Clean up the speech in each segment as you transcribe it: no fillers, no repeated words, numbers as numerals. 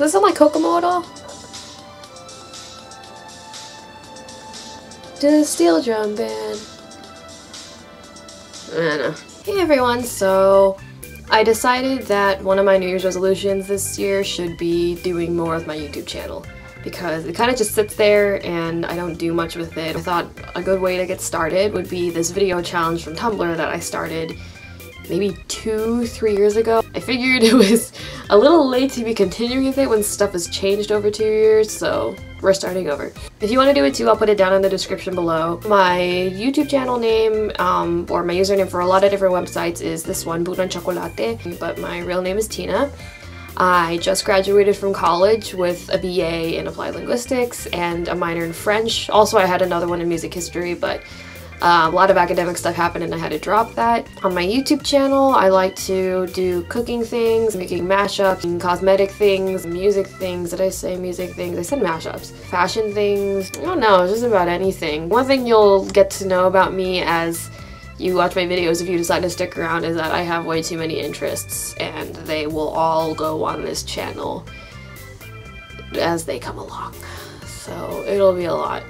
this sound like Kokomo at all? To the steel drum band. I don't know. Hey everyone, so I decided that one of my New Year's resolutions this year should be doing more with my YouTube channel, because it kind of just sits there and I don't do much with it. I thought a good way to get started would be this video challenge from Tumblr that I started maybe 2-3 years ago. I figured it was a little late to be continuing with it when stuff has changed over 2 years, so we're starting over. If you want to do it too, I'll put it down in the description below. My YouTube channel name, or my username for a lot of different websites is this one, Bunan Chocolate, but my real name is Tina. I just graduated from college with a BA in Applied Linguistics and a minor in French. Also, I had another one in music history, but a lot of academic stuff happened and I had to drop that. On my YouTube channel, I like to do cooking things, making mashups, and cosmetic things, music things. Did I say music things? I said mashups. Fashion things. I don't know, just about anything. One thing you'll get to know about me as you watch my videos, if you decide to stick around, is that I have way too many interests and they will all go on this channel as they come along. So it'll be a lot.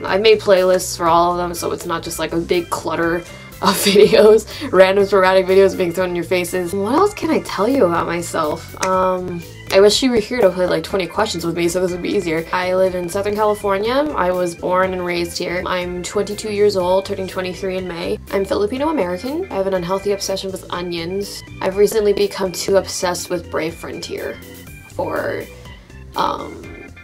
I've made playlists for all of them, so it's not just like a big clutter of videos, random sporadic videos being thrown in your faces. What else can I tell you about myself? I wish you were here to play like 20 questions with me so this would be easier. I live in Southern California. I was born and raised here. I'm 22 years old, turning 23 in May. I'm Filipino American. I have an unhealthy obsession with onions. I've recently become too obsessed with Brave Frontier for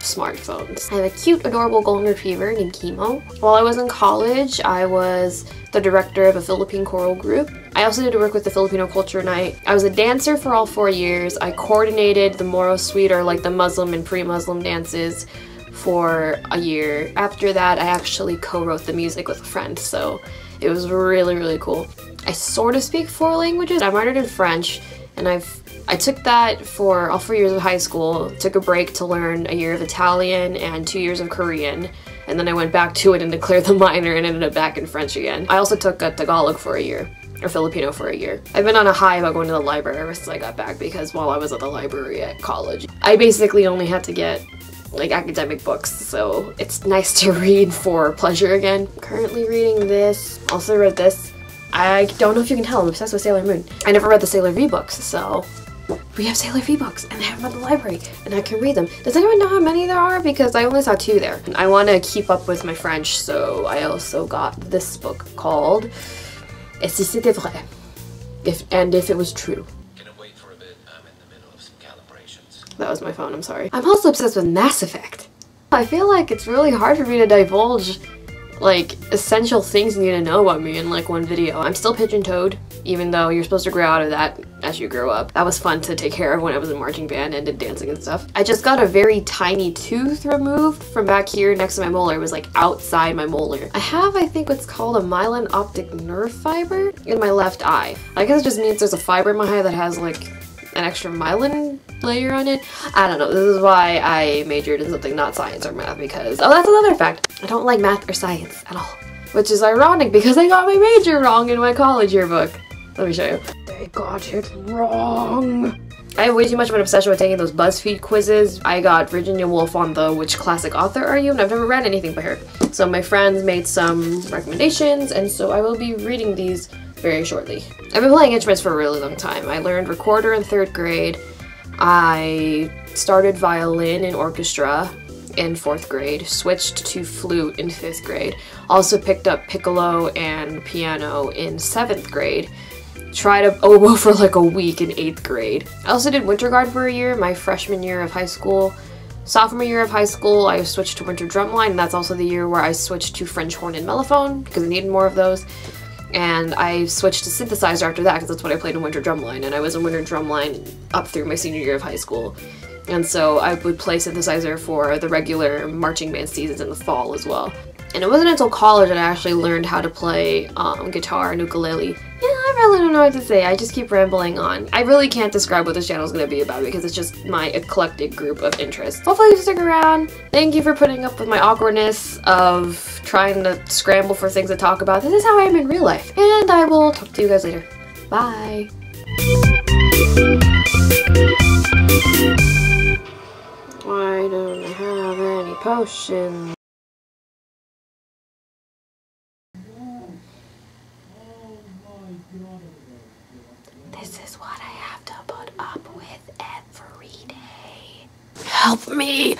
smartphones. I have a cute, adorable golden retriever named Kimo. While I was in college, I was the director of a Philippine choral group. I also did to work with the Filipino Culture Night. I was a dancer for all 4 years. I coordinated the Moro Suite, or like the Muslim and pre-Muslim dances, for a year. After that, I actually co-wrote the music with a friend, so it was really, really cool. I sort of speak 4 languages. I minored in French, and I took that for all 4 years of high school, took a break to learn a year of Italian and 2 years of Korean, and then I went back to it and declared the minor and ended up back in French again. I also took a Tagalog for a year, or Filipino for a year. I've been on a high about going to the library ever since I got back, because while I was at the library at college, I basically only had to get like academic books, so it's nice to read for pleasure again. I'm currently reading this, also read this. I don't know if you can tell, I'm obsessed with Sailor Moon. I never read the Sailor V books, so we have Sailor V books, and they have them at the library, and I can read them. Does anyone know how many there are? Because I only saw 2 there. I want to keep up with my French, so I also got this book called Et si c'était vrai? If it was true. Gonna wait for a bit, I'm in the middle of some calibrations. That was my phone, I'm sorry. I'm also obsessed with Mass Effect. I feel like it's really hard for me to divulge like essential things you need to know about me in like one video. I'm still pigeon-toed, even though you're supposed to grow out of that as you grow up. That was fun to take care of when I was in marching band and did dancing and stuff. I just got a very tiny tooth removed from back here next to my molar. It was like outside my molar. I have, I think, what's called a myelin optic nerve fiber in my left eye. I guess it just means there's a fiber in my eye that has like an extra myelin layer on it. I don't know. This is why I majored in something not science or math, because, oh, that's another fact. I don't like math or science at all. Which is ironic because I got my major wrong in my college yearbook. Let me show you. They got it wrong. I have way too much of an obsession with taking those BuzzFeed quizzes. I got Virginia Woolf on the which classic author are you, and I've never read anything by her. So my friends made some recommendations, and so I will be reading these very shortly. I've been playing instruments for a really long time. I learned recorder in 3rd grade. I started violin in orchestra in 4th grade, switched to flute in 5th grade, also picked up piccolo and piano in 7th grade, tried oboe for like a week in 8th grade. I also did winter guard for a year, my freshman year of high school. Sophomore year of high school, I switched to winter drumline, and that's also the year where I switched to French horn and mellophone because I needed more of those. And I switched to synthesizer after that because that's what I played in winter drumline, and I was in winter drumline up through my senior year of high school. And so I would play synthesizer for the regular marching band seasons in the fall as well. And it wasn't until college that I actually learned how to play guitar and ukulele. Yeah, I really don't know what to say. I just keep rambling on. I really can't describe what this channel is going to be about because it's just my eclectic group of interests. Hopefully you stick around. Thank you for putting up with my awkwardness of trying to scramble for things to talk about. This is how I am in real life. And I will talk to you guys later. Bye. potion. This is what I have to put up with every day. Help me!